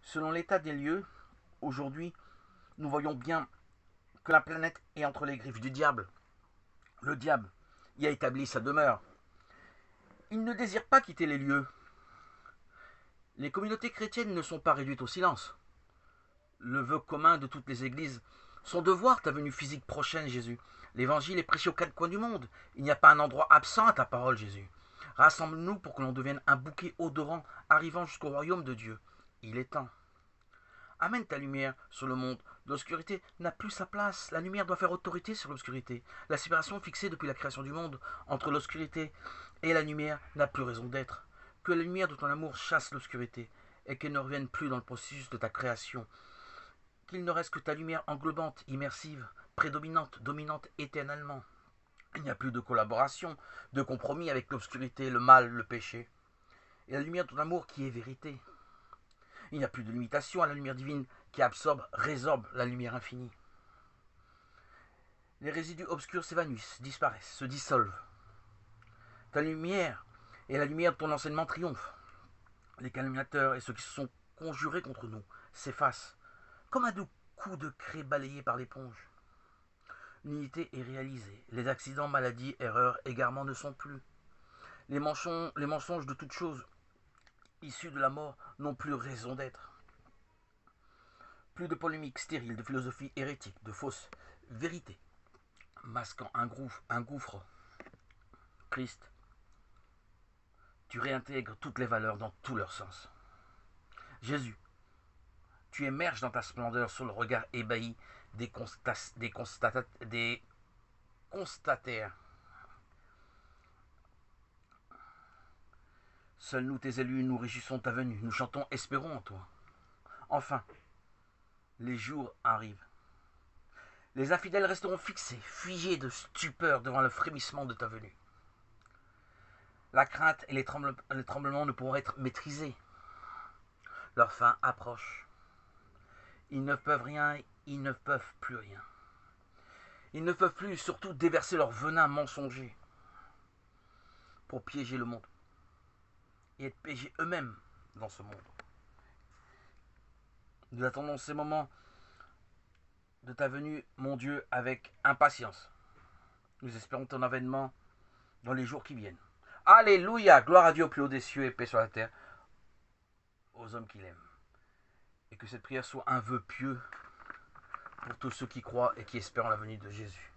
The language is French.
Selon l'état des lieux, aujourd'hui, nous voyons bien que la planète est entre les griffes du diable. Le diable y a établi sa demeure. Il ne désire pas quitter les lieux. Les communautés chrétiennes ne sont pas réduites au silence. Le vœu commun de toutes les églises sont de voir ta venue physique prochaine, Jésus. L'évangile est prêché aux quatre coins du monde. Il n'y a pas un endroit absent à ta parole, Jésus. Rassemble-nous pour que l'on devienne un bouquet odorant arrivant jusqu'au royaume de Dieu. Il est temps. Amène ta lumière sur le monde. L'obscurité n'a plus sa place. La lumière doit faire autorité sur l'obscurité. La séparation fixée depuis la création du monde entre l'obscurité et la lumière n'a plus raison d'être. Que la lumière de ton amour chasse l'obscurité et qu'elle ne revienne plus dans le processus de ta création. Qu'il ne reste que ta lumière englobante, immersive, prédominante, dominante éternellement. Il n'y a plus de collaboration, de compromis avec l'obscurité, le mal, le péché. Et la lumière de ton amour qui est vérité. Il n'y a plus de limitation à la lumière divine qui absorbe, résorbe la lumière infinie. Les résidus obscurs s'évanouissent, disparaissent, se dissolvent. Ta lumière et la lumière de ton enseignement triomphent. Les calomniateurs et ceux qui se sont conjurés contre nous s'effacent, comme un doux coup de craie balayé par l'éponge. L'unité est réalisée. Les accidents, maladies, erreurs, égarements ne sont plus. Les mensonges de toutes choses issus de la mort n'ont plus raison d'être. Plus de polémiques stériles, de philosophie hérétique, de fausses vérités, masquant un gouffre. Christ, tu réintègres toutes les valeurs dans tout leur sens. Jésus, tu émerges dans ta splendeur sur le regard ébahi des constatataires. Seuls nous, tes élus, nous réjouissons de ta venue, nous chantons, espérons en toi. Enfin, les jours arrivent. Les infidèles resteront fixés, figés de stupeur devant le frémissement de ta venue. La crainte et les tremblements ne pourront être maîtrisés. Leur fin approche. Ils ne peuvent rien, ils ne peuvent plus rien. Ils ne peuvent plus surtout déverser leur venin mensonger pour piéger le monde et être piégés eux-mêmes dans ce monde. Nous attendons ces moments de ta venue, mon Dieu, avec impatience. Nous espérons ton avènement dans les jours qui viennent. Alléluia, gloire à Dieu au plus haut des cieux et paix sur la terre aux hommes qu'il aime. Et que cette prière soit un vœu pieux pour tous ceux qui croient et qui espèrent en la venue de Jésus.